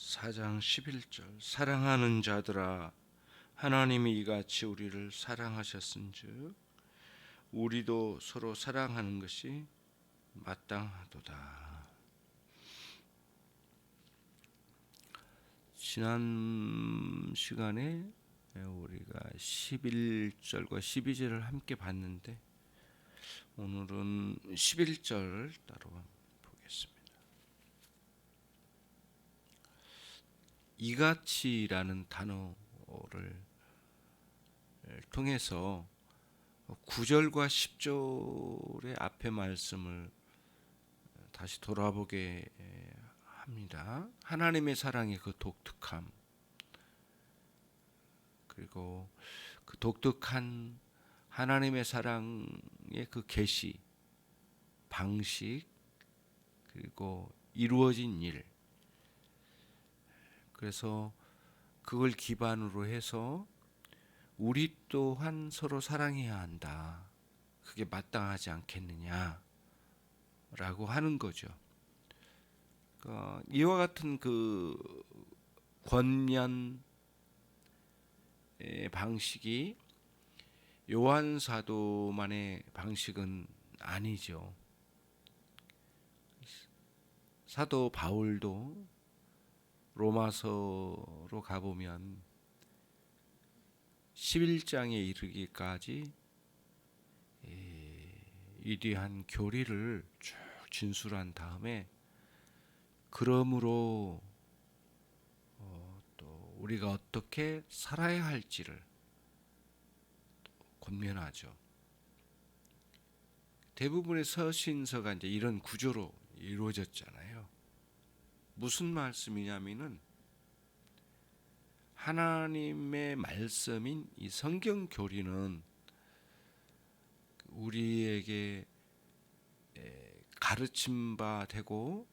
4장 11절 사랑하는 자들아 하나님이 이같이 우리를 사랑하셨은즉 우리도 서로 사랑하는 것이 마땅하도다. 지난 시간에 우리가 11절과 12절을 함께 봤는데 오늘은 11절 따로 보겠습니다. 이같이라는 단어를 통해서 9절과 10절의 앞에 말씀을 다시 돌아보게 합니다. 하나님의 사랑의 그 독특함, 그리고 그 독특한 하나님의 사랑의 그 계시, 방식, 그리고 이루어진 일, 그래서 그걸 기반으로 해서 우리 또한 서로 사랑해야 한다. 그게 마땅하지 않겠느냐라고 하는 거죠. 이와 같은 그 권면의 방식이 요한 사도만의 방식은 아니죠. 사도 바울도 로마서로 가보면 11장에 이르기까지 위대한 교리를 쭉 진술한 다음에 그러므로 또 우리가 어떻게 살아야 할지를 권면하죠. 대부분의 서신서가 이제 이런 구조로 이루어졌잖아요. 무슨 말씀이냐면은 하나님의 말씀인 이 성경 교리는 우리에게 가르침 바 되고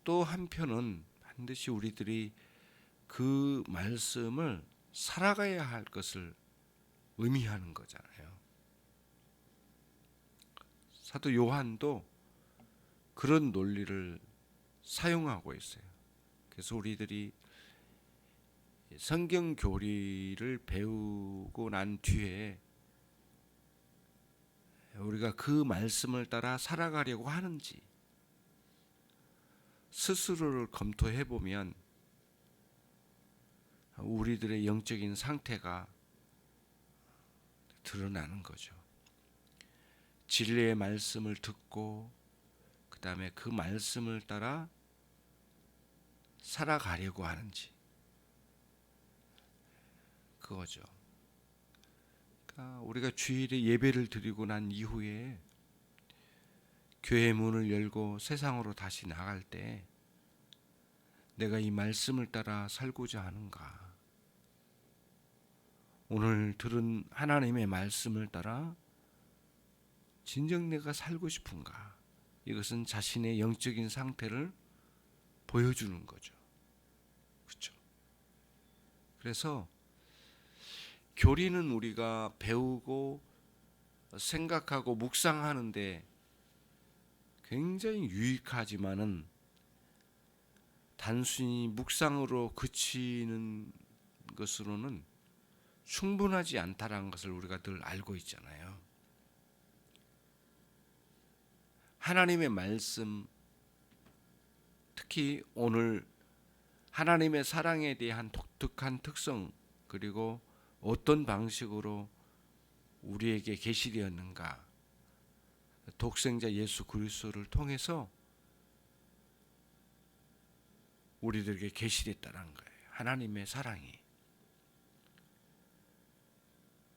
또 한편은 반드시 우리들이 그 말씀을 살아가야 할 것을 의미하는 거잖아요. 사도 요한도 그런 논리를 사용하고 있어요. 그래서 우리들이 성경 교리를 배우고 난 뒤에 우리가 그 말씀을 따라 살아가려고 하는지 스스로를 검토해 보면 우리들의 영적인 상태가 드러나는 거죠. 진리의 말씀을 듣고 그 다음에 그 말씀을 따라 살아가려고 하는지 그거죠. 그러니까 우리가 주일에 예배를 드리고 난 이후에 교회 문을 열고 세상으로 다시 나갈 때 내가 이 말씀을 따라 살고자 하는가? 오늘 들은 하나님의 말씀을 따라 진정 내가 살고 싶은가? 이것은 자신의 영적인 상태를 보여주는 거죠. 그렇죠? 그래서 교리는 우리가 배우고 생각하고 묵상하는데 굉장히 유익하지만은 단순히 묵상으로 그치는 것으로는 충분하지 않다라는 것을 우리가 늘 알고 있잖아요. 하나님의 말씀, 특히 오늘 하나님의 사랑에 대한 독특한 특성, 그리고 어떤 방식으로 우리에게 계시되었는가, 독생자 예수 그리스도를 통해서 우리들에게 계시됐다는 거예요. 하나님의 사랑이.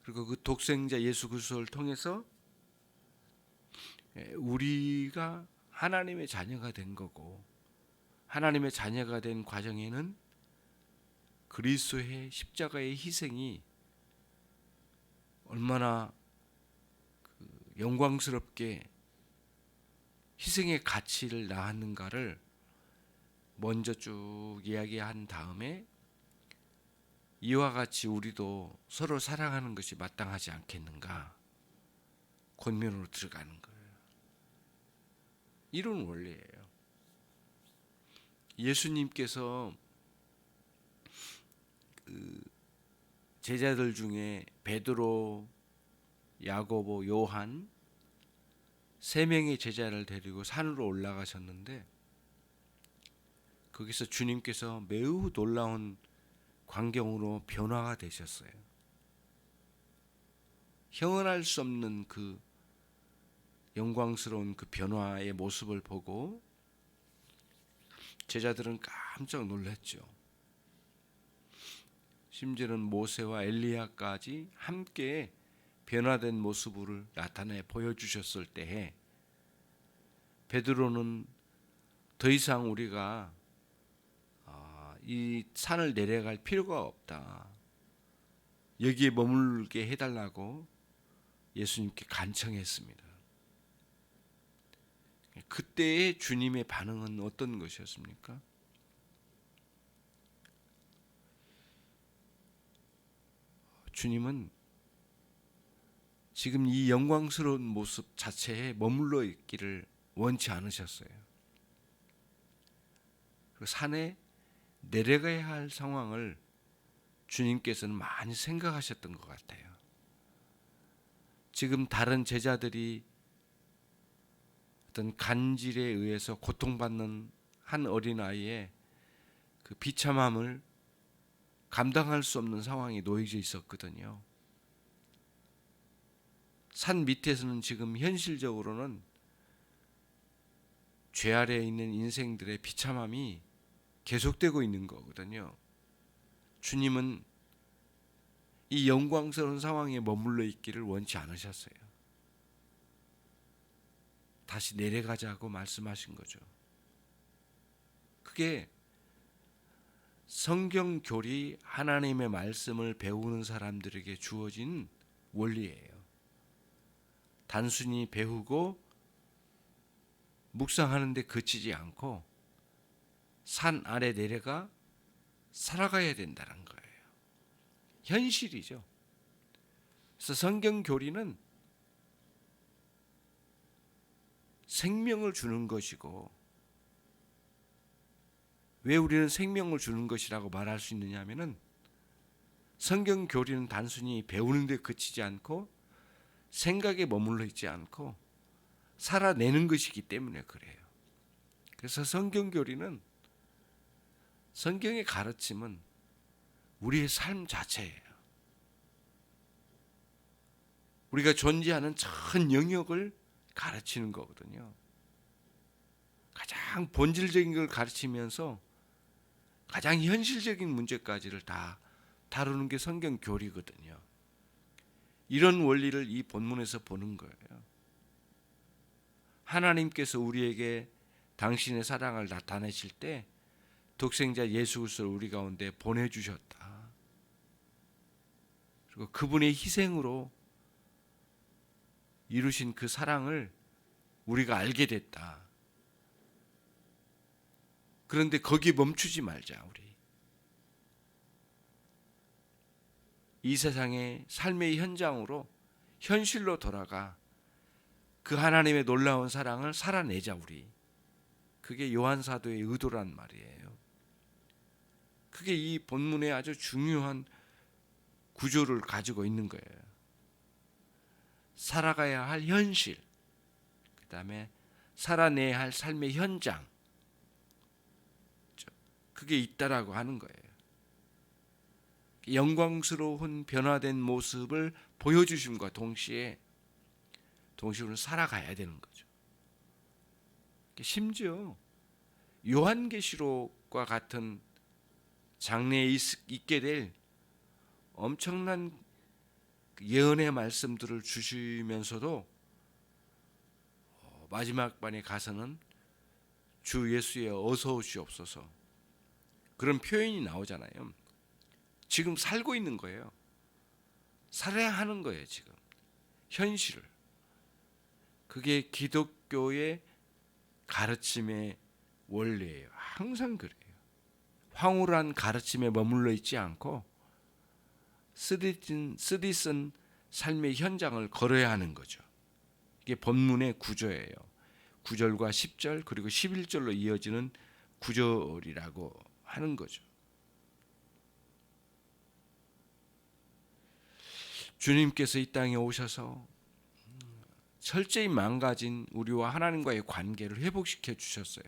그리고 그 독생자 예수 그리스도를 통해서 우리가 하나님의 자녀가 된 거고, 하나님의 자녀가 된 과정에는 그리스도의 십자가의 희생이 얼마나 영광스럽게 희생의 가치를 낳았는가를 먼저 쭉 이야기한 다음에 이와 같이 우리도 서로 사랑하는 것이 마땅하지 않겠는가 권면으로 들어가는 거예요. 이런 원리예요. 예수님께서 제자들 중에 베드로, 야고보, 요한 세 명의 제자를 데리고 산으로 올라가셨는데 거기서 주님께서 매우 놀라운 광경으로 변화가 되셨어요. 형언할 수 없는 그 영광스러운 그 변화의 모습을 보고 제자들은 깜짝 놀랐죠. 심지어는 모세와 엘리야까지 함께 변화된 모습을 나타내 보여주셨을 때에 베드로는 더 이상 우리가 이 산을 내려갈 필요가 없다. 여기에 머물게 해달라고 예수님께 간청했습니다. 그때의 주님의 반응은 어떤 것이었습니까? 주님은 지금 이 영광스러운 모습 자체에 머물러 있기를 원치 않으셨어요. 그 산에 내려가야 할 상황을 주님께서는 많이 생각하셨던 것 같아요. 지금 다른 제자들이 어떤 간질에 의해서 고통받는 한 어린아이의 그 비참함을 감당할 수 없는 상황에 놓여져 있었거든요. 산 밑에서는 지금 현실적으로는 죄 아래에 있는 인생들의 비참함이 계속되고 있는 거거든요. 주님은 이 영광스러운 상황에 머물러 있기를 원치 않으셨어요. 다시 내려가자고 말씀하신 거죠. 그게 성경 교리 하나님의 말씀을 배우는 사람들에게 주어진 원리예요. 단순히 배우고 묵상하는 데 그치지 않고 산 아래 내려가 살아가야 된다는 거예요. 현실이죠. 그래서 성경 교리는 생명을 주는 것이고, 왜 우리는 생명을 주는 것이라고 말할 수 있느냐 하면은 성경 교리는 단순히 배우는 데 그치지 않고 생각에 머물러 있지 않고 살아내는 것이기 때문에 그래요. 그래서 성경 교리는, 성경의 가르침은 우리의 삶 자체예요. 우리가 존재하는 전 영역을 가르치는 거거든요. 가장 본질적인 걸 가르치면서 가장 현실적인 문제까지를 다 다루는 게 성경 교리거든요. 이런 원리를 이 본문에서 보는 거예요. 하나님께서 우리에게 당신의 사랑을 나타내실 때 독생자 예수 그리스도를 우리 가운데 보내주셨다. 그리고 그분의 희생으로 이루신 그 사랑을 우리가 알게 됐다. 그런데 거기에 멈추지 말자, 우리. 이 세상의 삶의 현장으로, 현실로 돌아가 그 하나님의 놀라운 사랑을 살아내자, 우리. 그게 요한 사도의 의도란 말이에요. 그게 이 본문의 아주 중요한 구조를 가지고 있는 거예요. 살아가야 할 현실, 그 다음에 살아내야 할 삶의 현장, 그게 있다라고 하는 거예요. 영광스러운 변화된 모습을 보여주심과 동시에 우리는 살아가야 되는 거죠. 심지어 요한계시록과 같은 장래에 있게 될 엄청난 예언의 말씀들을 주시면서도 마지막 반에 가서는 주 예수의 어서 오시옵소서, 그런 표현이 나오잖아요. 지금 살고 있는 거예요. 살아야 하는 거예요. 지금 현실을. 그게 기독교의 가르침의 원리예요. 항상 그래요. 황홀한 가르침에 머물러 있지 않고 쓰디쓴 삶의 현장을 걸어야 하는 거죠. 이게 본문의 구조예요. 9절과 10절 그리고 11절로 이어지는 구절이라고 하는 거죠. 주님께서 이 땅에 오셔서 철저히 망가진 우리와 하나님과의 관계를 회복시켜 주셨어요.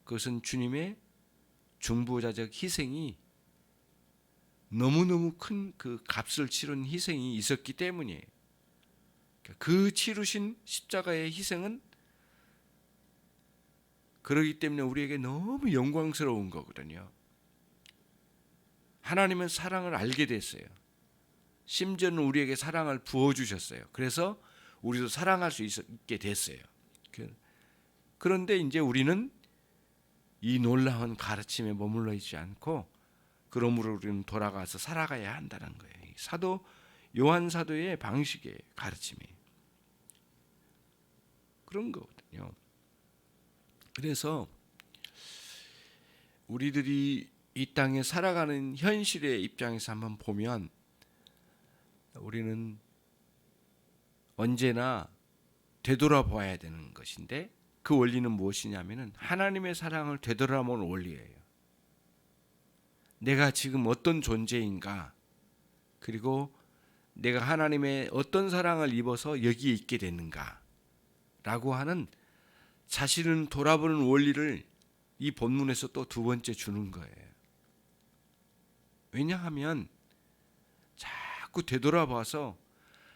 그것은 주님의 중보자적 희생이 너무너무 큰 그 값을 치른 희생이 있었기 때문이에요. 그 치르신 십자가의 희생은 그러기 때문에 우리에게 너무 영광스러운 거거든요. 하나님은 사랑을 알게 됐어요. 심지어는 우리에게 사랑을 부어주셨어요. 그래서 우리도 사랑할 수 있게 됐어요. 그런데 이제 우리는 이 놀라운 가르침에 머물러 있지 않고 그러므로 우리는 돌아가서 살아가야 한다는 거예요. 사도 요한 사도의 방식의 가르침이 그런 거거든요. 그래서 우리들이 이 땅에 살아가는 현실의 입장에서 한번 보면 우리는 언제나 되돌아봐야 되는 것인데 그 원리는 무엇이냐면은 하나님의 사랑을 되돌아보는 원리예요. 내가 지금 어떤 존재인가, 그리고 내가 하나님의 어떤 사랑을 입어서 여기에 있게 됐는가 라고 하는 자신을 돌아보는 원리를 이 본문에서 또 두 번째 주는 거예요. 왜냐하면 자꾸 되돌아봐서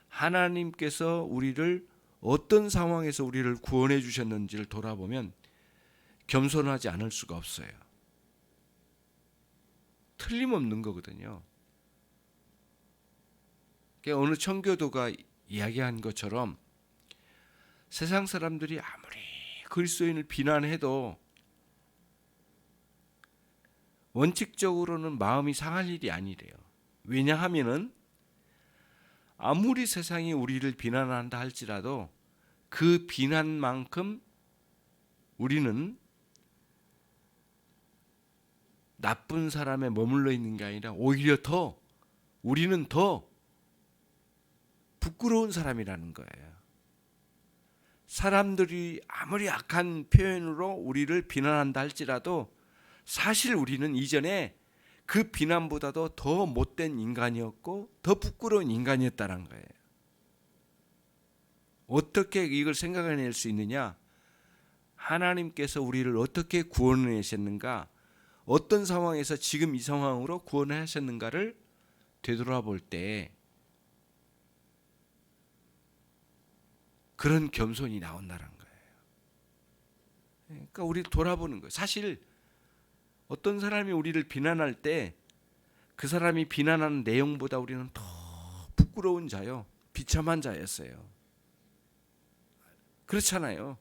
하나님께서 우리를 어떤 상황에서 우리를 구원해 주셨는지를 돌아보면 겸손하지 않을 수가 없어요. 틀림없는 거거든요. 어느 청교도가 이야기한 것처럼 세상 사람들이 아무리 그리스도인을 비난해도 원칙적으로는 마음이 상할 일이 아니래요. 왜냐하면은 아무리 세상이 우리를 비난한다 할지라도 그 비난만큼 우리는 나쁜 사람에 머물러 있는 게 아니라 오히려 우리는 더 부끄러운 사람이라는 거예요. 사람들이 아무리 악한 표현으로 우리를 비난한다 할지라도 사실 우리는 이전에 그 비난보다도 더 못된 인간이었고 더 부끄러운 인간이었다는 거예요. 어떻게 이걸 생각해낼 수 있느냐? 하나님께서 우리를 어떻게 구원하셨는가? 어떤 상황에서 지금 이 상황으로 구원하셨는가를 되돌아볼 때 그런 겸손이 나온다는 거예요. 그러니까 우리를 돌아보는 거예요. 사실 어떤 사람이 우리를 비난할 때 그 사람이 비난하는 내용보다 우리는 더 부끄러운 자요, 비참한 자였어요. 그렇잖아요.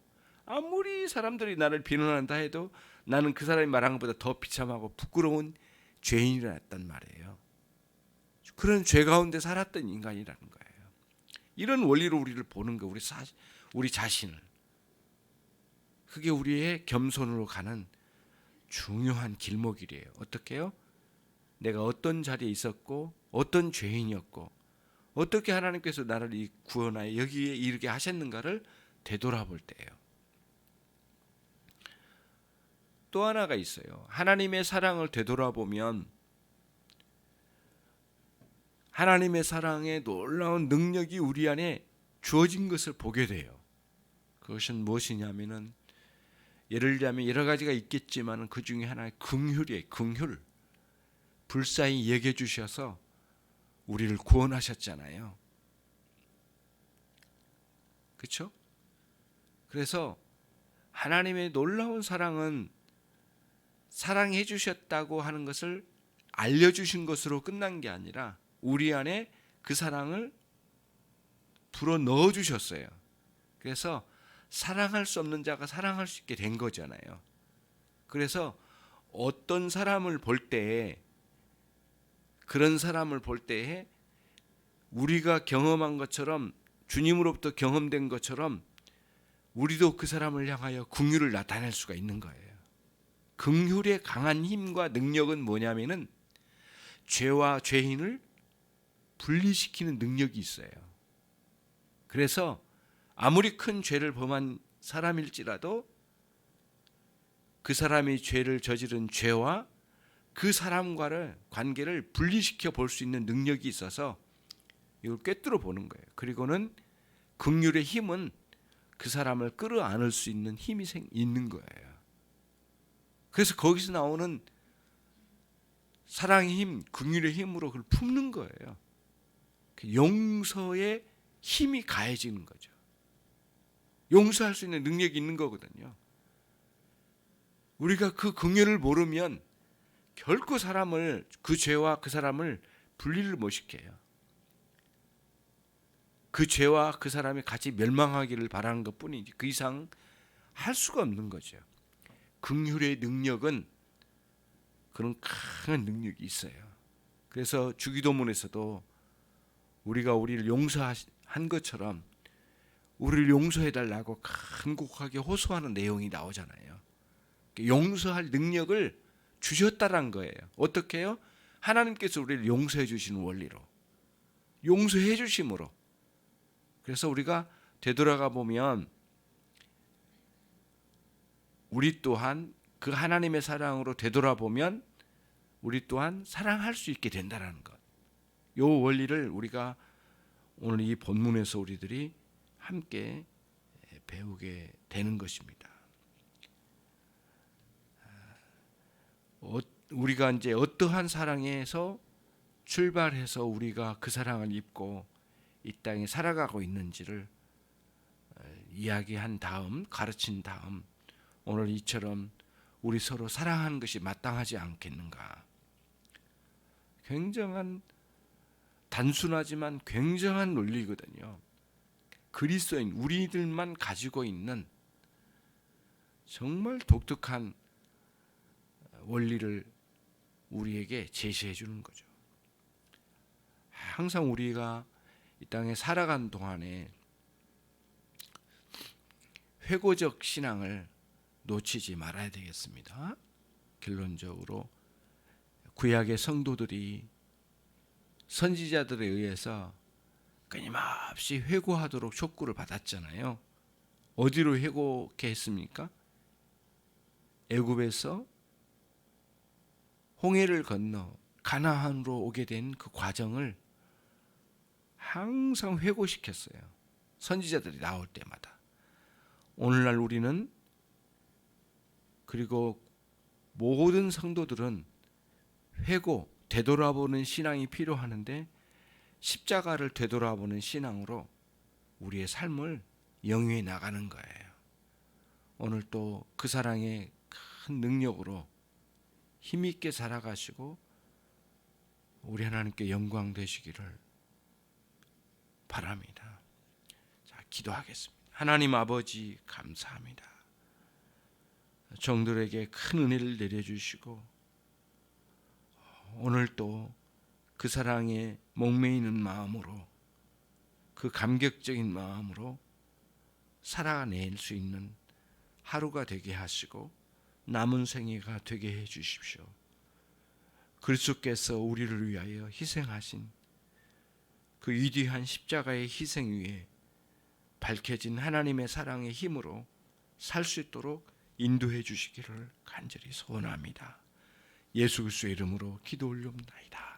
아무리 사람들이 나를 비난한다 해도 나는 그 사람이 말한 것보다 더 비참하고 부끄러운 죄인이었단 말이에요. 그런 죄 가운데 살았던 인간이라는 거예요. 이런 원리로 우리를 보는 거, 우리 자신을. 그게 우리의 겸손으로 가는 중요한 길목이래요. 어떻게요? 내가 어떤 자리에 있었고 어떤 죄인이었고 어떻게 하나님께서 나를 구원하여 여기에 이르게 하셨는가를 되돌아볼 때예요. 또 하나가 있어요. 하나님의 사랑을 되돌아보면 하나님의 사랑의 놀라운 능력이 우리 안에 주어진 것을 보게 돼요. 그것은 무엇이냐면은 예를 들자면 여러 가지가 있겠지만 그 중에 하나의 긍휼이에요. 긍휼. 불사히 여겨 주셔서 우리를 구원하셨잖아요. 그렇죠? 그래서 하나님의 놀라운 사랑은 사랑해 주셨다고 하는 것을 알려주신 것으로 끝난 게 아니라 우리 안에 그 사랑을 불어 넣어 주셨어요. 그래서 사랑할 수 없는 자가 사랑할 수 있게 된 거잖아요. 그래서 어떤 사람을 볼 때에 그런 사람을 볼 때에 우리가 경험한 것처럼 주님으로부터 경험된 것처럼 우리도 그 사람을 향하여 긍휼을 나타낼 수가 있는 거예요. 긍휼의 강한 힘과 능력은 뭐냐면은 죄와 죄인을 분리시키는 능력이 있어요. 그래서 아무리 큰 죄를 범한 사람일지라도 그 사람이 죄를 저지른 죄와 그 사람과의 관계를 분리시켜 볼 수 있는 능력이 있어서 이걸 꿰뚫어 보는 거예요. 그리고는 긍휼의 힘은 그 사람을 끌어안을 수 있는 힘이 있는 거예요. 그래서 거기서 나오는 사랑의 힘, 긍휼의 힘으로 그걸 품는 거예요. 용서의 힘이 가해지는 거죠. 용서할 수 있는 능력이 있는 거거든요. 우리가 그 긍휼을 모르면 결코 사람을, 그 죄와 그 사람을 분리를 못 시켜요. 그 죄와 그 사람이 같이 멸망하기를 바라는 것뿐이지 그 이상 할 수가 없는 거죠. 긍휼의 능력은 그런 큰 능력이 있어요. 그래서 주기도문에서도 우리가 우리를 용서한 것처럼 우리를 용서해달라고 간곡하게 호소하는 내용이 나오잖아요. 용서할 능력을 주셨다란 거예요. 어떻게 해요? 하나님께서 우리를 용서해 주시는 원리로, 용서해 주심으로. 그래서 우리가 되돌아가 보면 우리 또한 그 하나님의 사랑으로 되돌아보면 우리 또한 사랑할 수 있게 된다는 것. 이 원리를 우리가 오늘 이 본문에서 우리들이 함께 배우게 되는 것입니다. 우리가 이제 어떠한 사랑에서 출발해서 우리가 그 사랑을 입고 이 땅에 살아가고 있는지를 이야기한 다음, 가르친 다음, 오늘 이처럼 우리 서로 사랑하는 것이 마땅하지 않겠는가. 굉장한, 단순하지만 굉장한 논리거든요. 그리스도인 우리들만 가지고 있는 정말 독특한 원리를 우리에게 제시해 주는 거죠. 항상 우리가 이 땅에 살아간 동안에 회고적 신앙을 놓치지 말아야 되겠습니다. 결론적으로 구약의 성도들이 선지자들에 의해서 끊임없이 회고하도록 촉구를 받았잖아요. 어디로 회고케 했습니까? 애굽에서 홍해를 건너 가나안으로 오게 된 그 과정을 항상 회고시켰어요. 선지자들이 나올 때마다. 오늘날 우리는, 그리고 모든 성도들은 회고, 되돌아보는 신앙이 필요하는데 십자가를 되돌아보는 신앙으로 우리의 삶을 영위해 나가는 거예요. 오늘 또 그 사랑의 큰 능력으로 힘있게 살아가시고 우리 하나님께 영광 되시기를 바랍니다. 자, 기도하겠습니다. 하나님 아버지 감사합니다. 종들에게 큰 은혜를 내려주시고 오늘 또 그 사랑에 목매이는 마음으로, 그 감격적인 마음으로 살아낼 수 있는 하루가 되게 하시고 남은 생애가 되게 해 주십시오. 그리스도께서 우리를 위하여 희생하신 그 위대한 십자가의 희생 위에 밝혀진 하나님의 사랑의 힘으로 살 수 있도록 인도해 주시기를 간절히 소원합니다. 예수 그리스도의 이름으로 기도 올려옵나이다.